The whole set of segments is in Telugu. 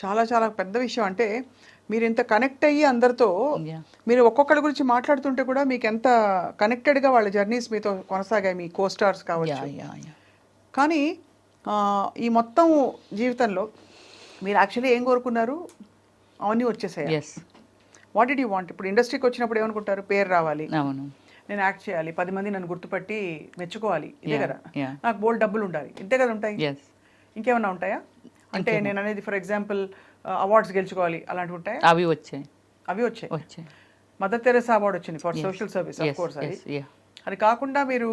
చాలా చాలా పెద్ద విషయం. అంటే మీరు ఇంత కనెక్ట్ అయ్యి అందరితో Yeah. మీరు ఒక్కొక్కరి గురించి మాట్లాడుతుంటే కూడా మీకు ఎంత కనెక్టెడ్గా వాళ్ళ జర్నీస్ మీతో కొనసాగాయి, మీ కో స్టార్స్ కావచ్చు. Yeah. కానీ ఈ మొత్తం జీవితంలో మీరు యాక్చువల్లీ ఏం కోరుకున్నారు? అవన్నీ వచ్చేసాయి. Yes. What did you want? ఇప్పుడు ఇండస్ట్రీకి వచ్చినప్పుడు ఏమనుకుంటారు? పేరు రావాలి, అవును. నేను యాక్ట్ చేయాలి, 10 మంది నన్ను గుర్తుపట్టి మెచ్చుకోవాలి, ఇదే Yeah, కదా. yeah. నాకు బోల్డ్ డబ్బులు ఉండాలి, ఇంతే కదా ఉంటాయి. ఎస్. ఇంకేమన్నా ఉంటాయా? అంటే నేను అనేది ఫర్ ఎగ్జాంపుల్ అవార్డ్స్ గెలుచుకోవాలి అలాంటివి ఉంటాయా? అవి వచ్చాయి. అవి వచ్చాయి. వచ్చాయి. మదర్ తెరెసా అవార్డు వచ్చింది for social service, of course. అది అది కాకుండా మీరు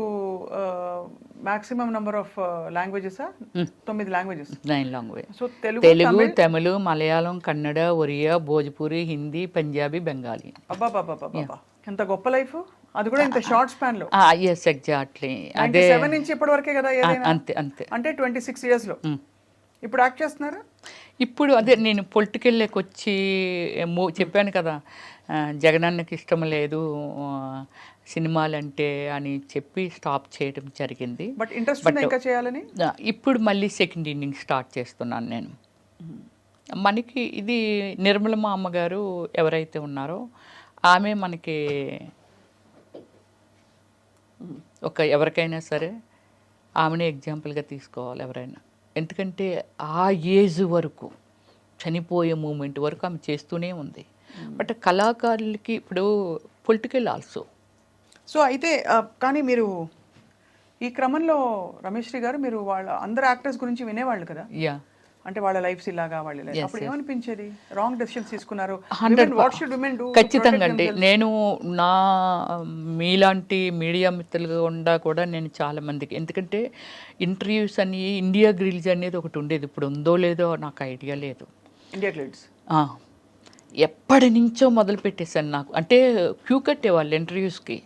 maximum number of languages 9 languages. 9 language. So Telugu, Tamil, Malayalam, Kannada, Oriya, Bhojpuri, Hindi, Punjabi, Bengali. అబ్బా, ఎంత గొప్ప లైఫ్. అది కూడా ఇంత షార్ట్ స్పాన్ లో. Yes, exactly. అదే 7 నుంచి ఇప్పటి వరకే కదా ఏదైనా. అంతే అంతే. అంటే 26 years లో ఇప్పుడు యాక్ట్ చేస్తున్నారు. ఇప్పుడు అదే నేను పొలిటికల్లోకి వచ్చి చెప్పాను కదా, జగనన్నకి ఇష్టం లేదు సినిమాలంటే అని చెప్పి స్టాప్ చేయడం జరిగింది. బట్ ఇంట్రెస్ట్ ఇంకా చేయాలని ఇప్పుడు మళ్ళీ సెకండ్ ఇన్నింగ్ స్టార్ట్ చేస్తున్నాను నేను. మనకి ఇది నిర్మలమ్మ అమ్మగారు ఎవరైతే ఉన్నారో ఆమె మనకి ఎవరికైనా సరే ఆమెనే ఎగ్జాంపుల్గా తీసుకోవాలి ఎవరైనా. ఎందుకంటే ఆ ఏజ్ వరకు, చనిపోయే మూమెంట్ వరకు ఆమె చేస్తూనే ఉంది. బట్ కళాకారులకి ఇప్పుడు పొలిటికల్ ఆల్సో. సో అయితే కానీ మీరు ఈ క్రమంలో రమేష్ శ్రీ గారు, మీరు వాళ్ళ అందరు యాక్టర్స్ గురించి వినేవాళ్ళు కదా. యా. అంటే వాళ్ళ లైఫ్స్ ఇలాగా, వాళ్ళ లైఫ్ అప్పుడు ఏమనిపించేది? రాంగ్ డెసిషన్స్ తీసుకున్నారు. ఖచ్చితంగా అండి. నేను నా మీలాంటి మీడియా మిత్రులుగా ఉండా కూడా నేను చాలా మందికి, ఎందుకంటే ఇంటర్వ్యూస్ అని ఇండియా గ్రిల్స్ అనేది ఒకటి ఉండేది, ఇప్పుడు ఉందో లేదో నాకు ఐడియా లేదు. ఇండియా గ్రిల్స్ ఎప్పటి నుంచో మొదలు పెట్టేశాను. నాకు అంటే క్యూ కట్టేవాళ్ళు ఇంటర్వ్యూస్కి.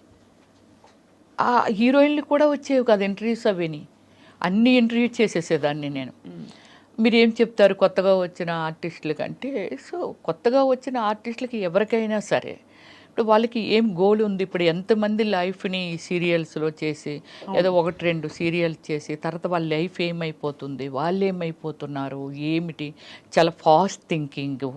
ఆ హీరోయిన్లు కూడా వచ్చేవి కాదు ఇంటర్వ్యూస్, అవిని అన్ని ఇంటర్వ్యూ చేసేసేదాన్ని నేను. మీరు ఏం చెప్తారు కొత్తగా వచ్చిన ఆర్టిస్టులకి అంటే, సో కొత్తగా వచ్చిన ఆర్టిస్టులకి ఎవరికైనా సరే ఇప్పుడు వాళ్ళకి ఏం గోల్ ఉంది, ఇప్పుడు ఎంతమంది లైఫ్ని సీరియల్స్లో చేసి ఏదో 1-2 సీరియల్స్ చేసి తర్వాత వాళ్ళ లైఫ్ ఏమైపోతుంది, వాళ్ళు ఏమైపోతున్నారు ఏమిటి, చాలా ఫాస్ట్ థింకింగ్.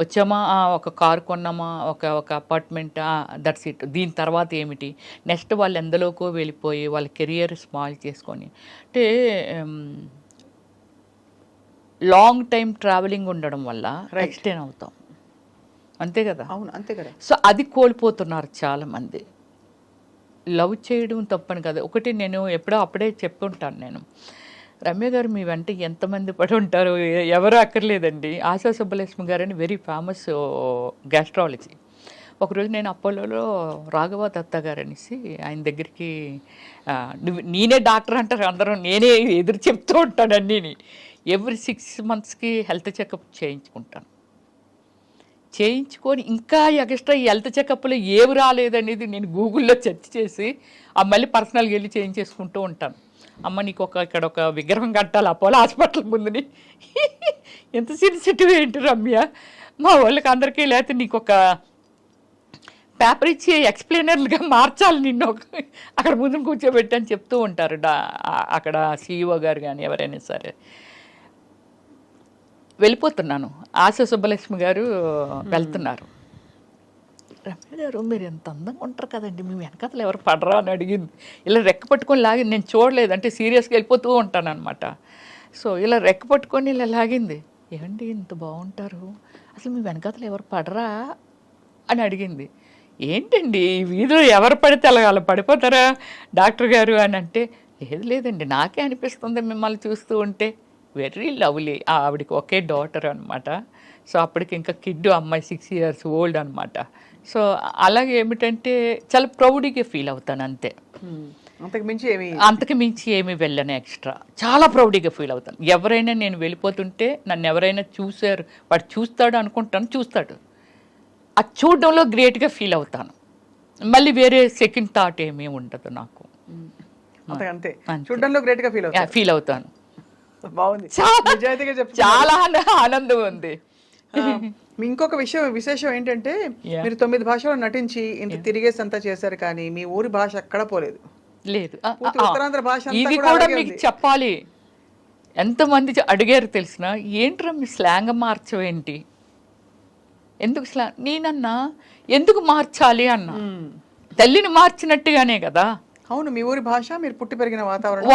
వచ్చామా, ఒక కారు కొన్నామా, ఒక అపార్ట్మెంట్, దట్స్ ఇట్. దీని తర్వాత ఏమిటి నెక్స్ట్, వాళ్ళు ఎందులోకో వెళ్ళిపోయి వాళ్ళ కెరియర్ స్మాల్ చేసుకొని, అంటే లాంగ్ టైం ట్రావెలింగ్ ఉండడం వల్ల ఎక్స్టెండ్ అవుతాం, అంతే కదా. అవును, అంతే కదా. సో అది కోల్పోతున్నారు చాలామంది. లవ్ చేయడం తప్పని కదా. ఒకటి నేను అప్పుడే చెప్పుంటాను నేను, రమ్య గారు మీ వెంట ఎంతమంది పడి ఉంటారు, ఎవరు అక్కర్లేదండి. ఆశా సుబ్బలక్ష్మి గారు అని వెరీ ఫేమస్ గ్యాస్ట్రాలజీ. ఒకరోజు నేను అపోలోలో రాఘవ దత్తా గారు అనేసి ఆయన దగ్గరికి, నేనే డాక్టర్ అంటారు అందరూ, నేనే ఎదురు చెప్తూ ఉంటాను అన్నీని. ఎవ్రీ 6 monthsకి హెల్త్ చెకప్ చేయించుకుంటాను. చేయించుకొని ఇంకా ఎక్స్ట్రా ఈ హెల్త్ చెకప్లో ఏవి రాలేదనేది నేను గూగుల్లో సెర్చ్ చేసి మళ్ళీ పర్సనల్గా వెళ్ళి చేయించేసుకుంటూ ఉంటాను. అమ్మ నీకు ఇక్కడ ఒక విగ్రహం కట్టాలి అపోలో హాస్పిటల్ ముందుని. ఎంత సెన్సిటివ్ ఏంటి రమ్య, మా వాళ్ళకి అందరికీ లేకపోతే నీకు ఒక పేపర్ ఇచ్చి ఎక్స్ప్లెయినర్లుగా మార్చాలి నిన్ను అక్కడ ముందు కూర్చోబెట్టి అని చెప్తూ ఉంటారు అక్కడ సిఇఓ గారు కానీ ఎవరైనా సరే. వెళ్ళిపోతున్నాను, ఆశా సుబ్బలక్ష్మి గారు వెళ్తున్నారు. రమ్య గారు మీరు ఎంత అందంగా ఉంటారు కదండి, మీ వెనకాతలు ఎవరు పడరా అని అడిగింది. ఇలా రెక్క పట్టుకొని లాగింది, నేను చూడలేదు అంటే సీరియస్గా వెళ్ళిపోతూ ఉంటాను అనమాట. సో ఇలా రెక్క పట్టుకొని ఇలా లాగింది. ఏమండి ఇంత బాగుంటారు, అసలు మీ వెనకాతలు ఎవరు పడరా అని అడిగింది. ఏంటండి ఈ వీధిలో ఎవరు పడితే అలా పడిపోతారా డాక్టర్ గారు అని అంటే, లేదండి నాకే అనిపిస్తుంది మిమ్మల్ని చూస్తూ ఉంటే. Very lovely. ఆవిడకి ఒకే డాటర్ అనమాట. సో అప్పటికి ఇంకా కిడ్, అమ్మాయి 6 years old అనమాట. సో అలాగే ఏమిటంటే చాలా ప్రౌడ్గా ఫీల్ అవుతాను అంతే, అంతకు మించి ఏమి వెళ్ళను ఎక్స్ట్రా. చాలా ప్రౌడ్గా ఫీల్ అవుతాను. ఎవరైనా నేను వెళ్ళిపోతుంటే నన్ను ఎవరైనా చూశారు, వాడు చూస్తాడు అనుకుంటాను, చూస్తాడు, అది చూడడంలో గ్రేట్గా ఫీల్ అవుతాను. మళ్ళీ వేరే సెకండ్ థాట్ ఏమీ ఉండదు నాకు. ఫీల్ అవుతాను. చాలా ఆనందం ఉంది. ఇంకొక విశేషం ఏంటంటే మీరు 9 భాషల్లో నటించి ఇంత తిరిగేసి అంతా చేశారు, కానీ మీ ఊరి భాష ఎక్కడ పోలేదు. లేదు. ఉత్తరాంధ్ర భాష ఇది కూడా మీకు చెప్పాలి, ఎంతమంది అడిగారు తెలిసిన, ఏంట్రా మీ స్లాంగ్ మార్చవేంటి, ఎందుకు స్లాంగ్? నేనన్నా ఎందుకు మార్చాలి అన్న, తల్లిని మార్చినట్టుగానే కదా. అవును, మీ ఊరి భాష, మీరు పుట్టి పెరిగిన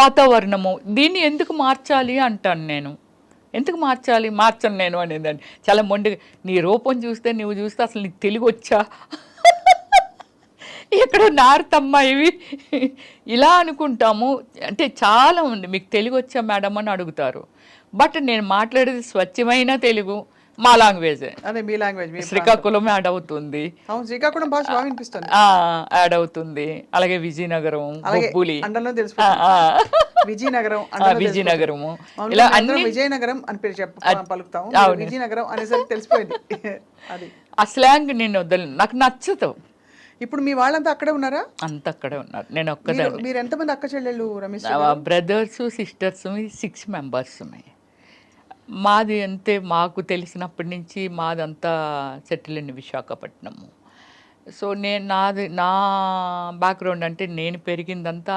వాతావరణము, దీన్ని ఎందుకు మార్చాలి అంటాను నేను. ఎందుకు మార్చాలి, మార్చను నేను అనేదాన్ని. చాలా మొండిగా, నీ రూపం చూస్తే నువ్వు చూస్తే అసలు నీకు తెలుగు వచ్చా, ఎక్కడ నారుతమ్మా ఇవి, ఇలా అనుకుంటాము. అంటే చాలా ఉంది, మీకు తెలుగు వచ్చా మేడం అని అడుగుతారు. బట్ నేను మాట్లాడేది స్వచ్ఛమైన తెలుగు, మా లాంగ్వేజ్. అదే మీ లాంగ్వేజ్. శ్రీకాకుళం యాడ్ అవుతుంది, శ్రీకాకుళం భాష బాగా వినిపిస్తుంది, యాడ్ అవుతుంది. అలాగే విజయనగరం, బొబ్బులి, విజయనగరం, విజయనగరము, ఇలా అన్ని విజయనగరం అని పేరు పలుకుతాము. విజయనగరం అనేసరికి తెలిసిపోయింది. అది ఆ స్లాంగ్ నేను వదలను, నాకు నచ్చదు. ఇప్పుడు మీ వాళ్ళంతా అక్కడే ఉన్నారా? అంత అక్కడే ఉన్నారు, నేను ఒక్కదాన్ని. మీరు ఎంతమంది అక్క చెల్లెళ్ళు రమేష్? Brothers sisters 6 members. మాది అంతే, మాకు తెలిసినప్పటి నుంచి మాదంతా సెటిల్ ఇన్ విశాఖపట్నము. సో నా బ్యాక్గ్రౌండ్ అంటే నేను పెరిగిందంతా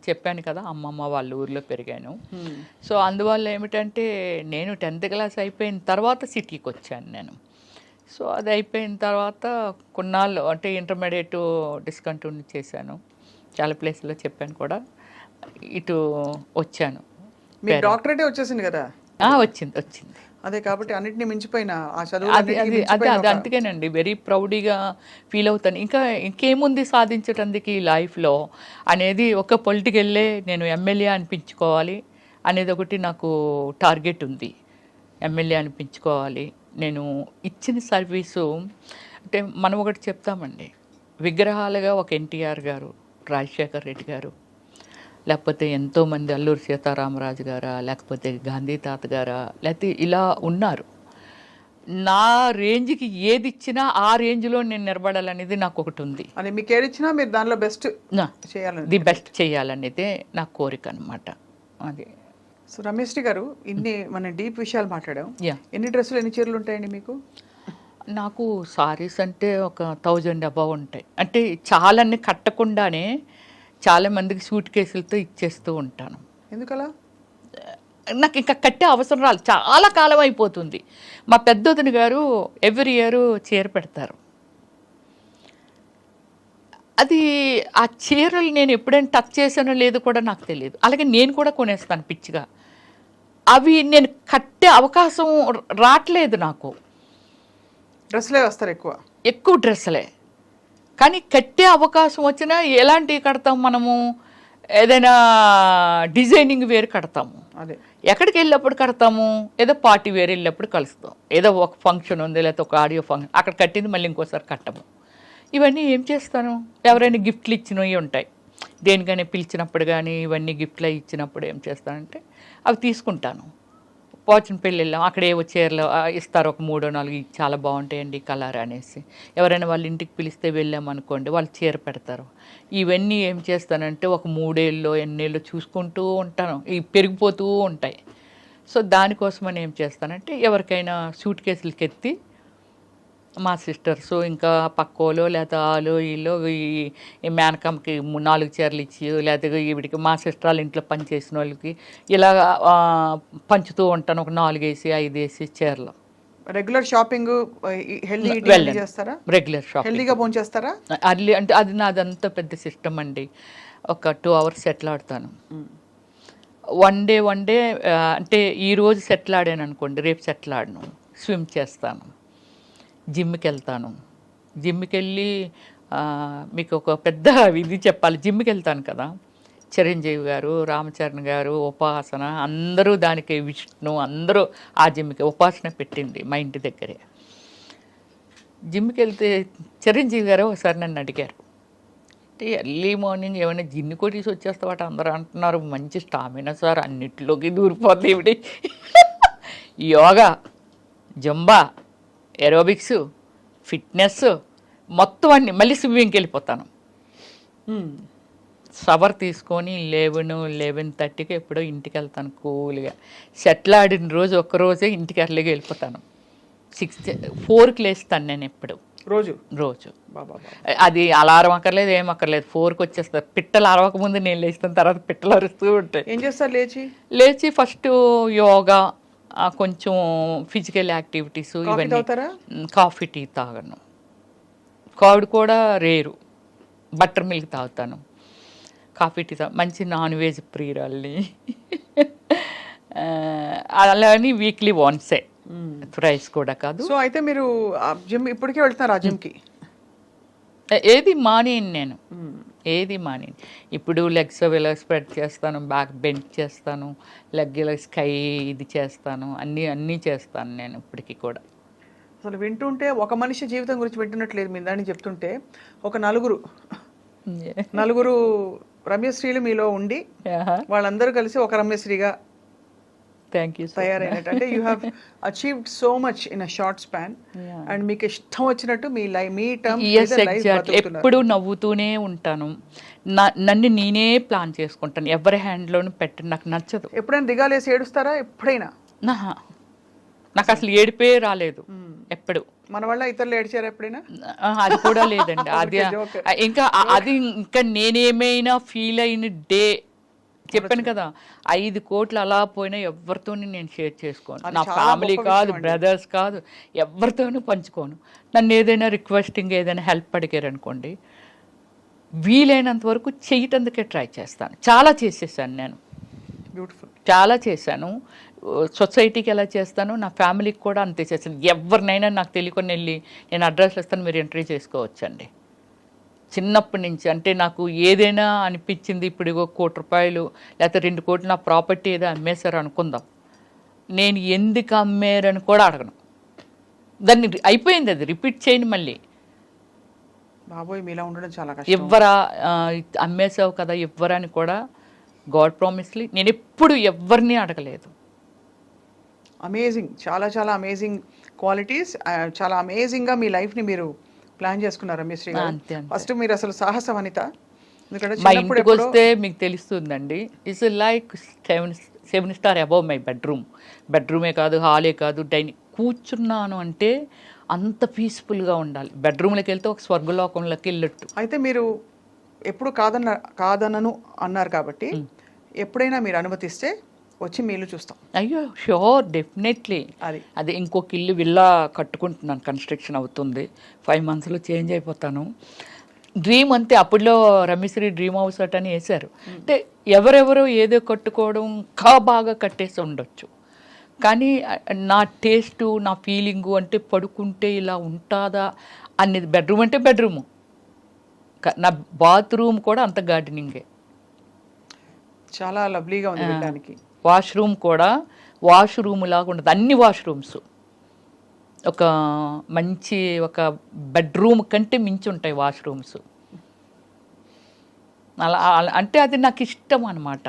చెప్పాను కదా, అమ్మమ్మ వాళ్ళ ఊర్లో పెరిగాను. సో అందువల్ల ఏమిటంటే నేను 10th class అయిపోయిన తర్వాత సిటీకి వచ్చాను నేను. సో అది అయిపోయిన తర్వాత కొన్నాళ్ళు అంటే ఇంటర్మీడియట్ డిస్కంటిన్యూ చేశాను, చాలా ప్లేస్లో చెప్పాను కూడా, ఇటు వచ్చాను. మీ డాక్టరేటే వచ్చేసింది కదా? వచ్చింది. అదే కాబట్టి అన్నిటిని మించిపోయిన ఆ చదువు అది అందుకేనండి వెరీ ప్రౌడ్గా ఫీల్ అవుతాను. ఇంకేముంది సాధించటానికి ఈ లైఫ్లో అనేది, ఒక పొలిటికల్లే నేను ఎమ్మెల్యే అనిపించుకోవాలి అనేది ఒకటి నాకు టార్గెట్ ఉంది. ఎమ్మెల్యే అనిపించుకోవాలి. నేను ఇచ్చిన సర్వీసు అంటే మనం ఒకటి చెప్తామండి, విగ్రహాలుగా ఒక ఎన్టీఆర్ గారు, రాజశేఖర్ రెడ్డి గారు, లేకపోతే ఎంతోమంది అల్లూరి సీతారామరాజు గారా, లేకపోతే గాంధీ తాత గారా, లేకపోతే ఇలా ఉన్నారు. నా రేంజ్కి ఏది ఇచ్చినా ఆ రేంజ్లో నేను నిలబడాలనేది నాకు ఒకటి ఉంది. అది మీకు ఏది ఇచ్చినా మీరు దానిలో బెస్ట్ చేయాలని, ది బెస్ట్ చేయాలనేదే నా కోరిక అనమాట. అది. సో రమేష్ గారు, మన డీప్ విషయాలు మాట్లాడాం. ఎన్ని డ్రెస్సులు, ఎన్ని చీరలు ఉంటాయండి మీకు? నాకు సారీస్ అంటే ఒక 1000 above ఉంటాయి. అంటే చాలాన్ని కట్టకుండానే చాలా మందికి సూట్ కేసులతో ఇచ్చేస్తూ ఉంటాను. ఎందుకలా? నాకు ఇంకా కట్టే అవసరం రాదు, చాలా కాలం అయిపోతుంది. మా పెద్దొదిన గారు ఎవ్రీ ఇయర్ చీర పెడతారు. అది ఆ చీరలు నేను ఎప్పుడైనా టచ్ చేసానో లేదో కూడా నాకు తెలియదు. అలాగే నేను కూడా కొనేస్తాను పిచ్చిగా. అవి నేను కట్టే అవకాశం రావట్లేదు నాకు. డ్రెస్లే వస్తారు, ఎక్కువ డ్రెస్సులే. కానీ కట్టే అవకాశం వచ్చినా ఎలాంటివి కడతాం మనము, ఏదైనా డిజైనింగ్ వేరు కడతాము, అదే ఎక్కడికి వెళ్ళినప్పుడు కడతాము, ఏదో పార్టీ వేరు వెళ్ళినప్పుడు కలుస్తాం, ఏదో ఒక ఫంక్షన్ ఉంది లేకపోతే ఒక ఆడియో ఫంక్షన్, అక్కడ కట్టింది మళ్ళీ ఇంకోసారి కట్టము. ఇవన్నీ ఏం చేస్తాను, ఎవరైనా గిఫ్ట్లు ఇచ్చినవి ఉంటాయి, దేనికైనా పిలిచినప్పుడు కానీ ఇవన్నీ గిఫ్ట్లు ఇచ్చినప్పుడు ఏం చేస్తానంటే అవి తీసుకుంటాను. పోచిన పెళ్ళి వెళ్ళాం, అక్కడ ఏవో చీరలు ఇస్తారు, ఒక 3-4 చాలా బాగుంటాయండి కలర్ అనేసి. ఎవరైనా వాళ్ళ ఇంటికి పిలిస్తే వెళ్ళామనుకోండి, వాళ్ళు చీర పెడతారు. ఇవన్నీ ఏం చేస్తానంటే ఒక 3 ఏళ్ళలో ఎన్నేళ్ళు చూసుకుంటూ ఉంటాను, ఇవి పెరిగిపోతూ ఉంటాయి. సో దానికోసమని ఏం చేస్తానంటే ఎవరికైనా సూట్ కేసులకి ఎత్తి మా సిస్టర్స్ ఇంకా పక్కోలో లేకపోతే వాళ్ళు వీళ్ళు ఈ మేనకమ్మకి 4 చీరలు ఇచ్చి, లేకపోతే వీడికి మా సిస్టర్ వాళ్ళ ఇంట్లో పనిచేసిన వాళ్ళకి ఇలా పంచుతూ ఉంటాను. ఒక 4 వేసి 5 వేసి చీరలు. రెగ్యులర్ షాపింగ్ చేస్తారా? రెగ్యులర్ షాపింగ్ హెల్దీగా భోంచేస్తారా? అర్లీ అంటే అది నాదంతా పెద్ద సిస్టమ్ అండి. ఒక 2 hours సెటిల్ ఆడతాను. వన్ డే అంటే ఈరోజు సెటిల్ ఆడాను అనుకోండి, రేపు సెటిల్ ఆడను. స్విమ్ చేస్తాను, జిమ్కి వెళ్తాను. జిమ్కి వెళ్ళి మీకు ఒక పెద్ద ఇది చెప్పాలి, జిమ్కి వెళ్తాను కదా, చిరంజీవి గారు, రామచరణ్ గారు, ఉపాసన అందరూ దానికి, విష్ణు అందరూ ఆ జిమ్కి ఉపాసన పెట్టింది మా ఇంటి దగ్గరే. జిమ్కి వెళ్తే చిరంజీవి గారు ఒకసారి నన్ను అడిగారు, అంటే ఎర్లీ మార్నింగ్ ఏమైనా జిన్ను కొట్టేసి వచ్చేస్తావాట, అందరూ అంటున్నారు మంచి స్టామినా సార్, అన్నిటిలోకి దూరిపోతుంది ఇవిడి, యోగా, జంబా, ఏరోబిక్స్, ఫిట్నెస్ మొత్తం అన్ని, మళ్ళీ స్విమ్మింగ్కి వెళ్ళిపోతాను. షవర్ తీసుకొని 11-11:30కి ఎప్పుడో ఇంటికి వెళ్తాను కూల్గా. సెటిల్ ఆడిన రోజు ఒక్కరోజే ఇంటికి ఎర్లీగా వెళ్ళిపోతాను. 4కి లేస్తాను నేను ఎప్పుడు. రోజు రోజు. బాబా అది అలారం అక్కర్లేదు, ఏం అక్కర్లేదు, 4కి వచ్చేస్తారు. పిట్టలు అరవక ముందు నేను లేచిన తర్వాత పిట్టలు అరుస్తూ ఉంటాయి. ఏం చేస్తారు లేచి ఫస్ట్ యోగా, కొంచెం ఫిజికల్ యాక్టివిటీస్, ఇవన్నీ. కాఫీ టీ తాగను, కర్డ్ కూడా రేరు, బటర్ మిల్క్ తాగుతాను. కాఫీ టీ మంచి నాన్ వెజ్ ప్రియురాల్ని. అలాని వీక్లీ వన్సే, రైస్ కూడా కాదు. సో అయితే మీరు జిమ్ ఇప్పటికే వెళ్తున్నారు ఆ జిమ్కి? ఏది మానేను నేను, ఏది మానేను. ఇప్పుడు లెగ్స్ ఇలా స్ప్రెడ్ చేస్తాను, బ్యాక్ బెండ్ చేస్తాను, లెగ్ ఇలా స్కై ఇది చేస్తాను, అన్నీ చేస్తాను నేను ఇప్పటికీ కూడా. అసలు వింటుంటే ఒక మనిషి జీవితం గురించి వింటున్నట్లేదు మీరు దాన్ని చెప్తుంటే. ఒక నలుగురు రమ్యశ్రీలు మీలో ఉండి వాళ్ళందరూ కలిసి ఒక రమ్యశ్రీగా తయారైనట్టు. అంటే you have achieved so much in a short span. And మీకు ఇష్టం వచ్చినట్టు మీ టర్మ్ ఎప్పుడు నవ్వుతూనే ఉంటాను. నన్ను నేనే ప్లాన్ చేసుకుంటాను, ఎవరి హ్యాండ్లోనూ పెట్టను, నాకు నచ్చదు. ఎప్పుడైనా దిగాలేసి ఏడుస్తారా? ఎప్పుడైనా? నాకు అసలు ఏడిపే రాలేదు ఎప్పుడు. మన వల్ల ఇతరులు ఏడ్చారా ఎప్పుడైనా? అది కూడా లేదండి. అది ఇంకా నేనేమైనా ఫీల్ అయిన డే చెప్పాను కదా, 5 కోట్లు అలా పోయినా ఎవరితో నేను షేర్ చేసుకోను. నా ఫ్యామిలీ కాదు, బ్రదర్స్ కాదు, ఎవరితోనూ పంచుకోను. నన్ను ఏదైనా రిక్వెస్టింగ్, ఏదైనా హెల్ప్ అడిగారు అనుకోండి, వీలైనంత వరకు చేయటానికే ట్రై చేస్తాను. చాలా చేసేసాను నేను, బ్యూటిఫుల్, చాలా చేశాను. సొసైటీకి ఎలా చేస్తాను, నా ఫ్యామిలీకి కూడా అంతే చేస్తాను. ఎవరినైనా నాకు తెలియకుండా వెళ్ళి నేను అడ్రస్లు ఇస్తాను, మీరు ఎంట్రీ చేసుకోవచ్చండి. చిన్నప్పటి నుంచి అంటే నాకు ఏదైనా అనిపించింది, ఇప్పుడు ₹1 కోటి లేకపోతే 2 కోట్లు నా ప్రాపర్టీ ఏదో అమ్మేశారు అనుకుందాం, నేను ఎందుకు అమ్మారని కూడా అడగను. దాన్ని అయిపోయింది, అది రిపీట్ చేయను మళ్ళీ. బాబోయ్, మీలా ఉండడం చాలా కష్టం. ఇవ్వరా, అమ్మేసావు కదా ఇవ్వరా అని కూడా, గాడ్ ప్రామిస్లీ నేను ఎప్పుడు ఎవరిని అడగలేదు. అమేజింగ్, చాలా చాలా అమేజింగ్ క్వాలిటీస్. చాలా అమేజింగ్గా మీ లైఫ్ని మీరు ప్లాన్ చేసుకున్నారు రమ్యశ్రీ గారు. ఫస్ట్ మీరు అసలు సాహస వనిత. మా ఇంటికి వస్తే మీకు తెలుస్తుందండి, it's like 7 star above my బెడ్రూమే కాదు, హాలే కాదు, డైనింగ్. కూర్చున్నాను అంటే అంత పీస్ఫుల్గా ఉండాలి. బెడ్రూమ్లోకి వెళ్తే ఒక స్వర్గలోకంలోకి వెళ్ళట్టు. అయితే మీరు ఎప్పుడు కాదనను అన్నారు కాబట్టి, ఎప్పుడైనా మీరు అనుమతిస్తే వచ్చి మీ ఇల్లు చూస్తాం. అయ్యో షూర్, డెఫినెట్లీ. అది ఇంకొక ఇల్లు విల్లా కట్టుకుంటున్నాను, కన్స్ట్రక్షన్ అవుతుంది. 5 monthsలో చేంజ్ అయిపోతాను. డ్రీమ్ అంతే. అప్పుడులో రమ్యశ్రీ డ్రీమ్ హౌస్ అని వేశారు. అంటే ఎవరెవరో ఏదో కట్టుకోవడం ఇంకా బాగా కట్టేసి ఉండొచ్చు, కానీ నా టేస్టు, నా ఫీలింగు అంటే పడుకుంటే ఇలా ఉంటుందా అనేది. బెడ్రూమ్ అంటే బెడ్రూము, నా బాత్రూమ్ కూడా అంత గార్డెనింగే, చాలా లవ్లీగా ఉంది వినడానికి. వాష్రూమ్ కూడా వాష్రూమ్ లాగా ఉండదు, అన్ని వాష్రూమ్స్ ఒక మంచి ఒక బెడ్రూమ్ కంటే మించి ఉంటాయి వాష్రూమ్స్. అలా అంటే అది నాకు ఇష్టం అన్నమాట.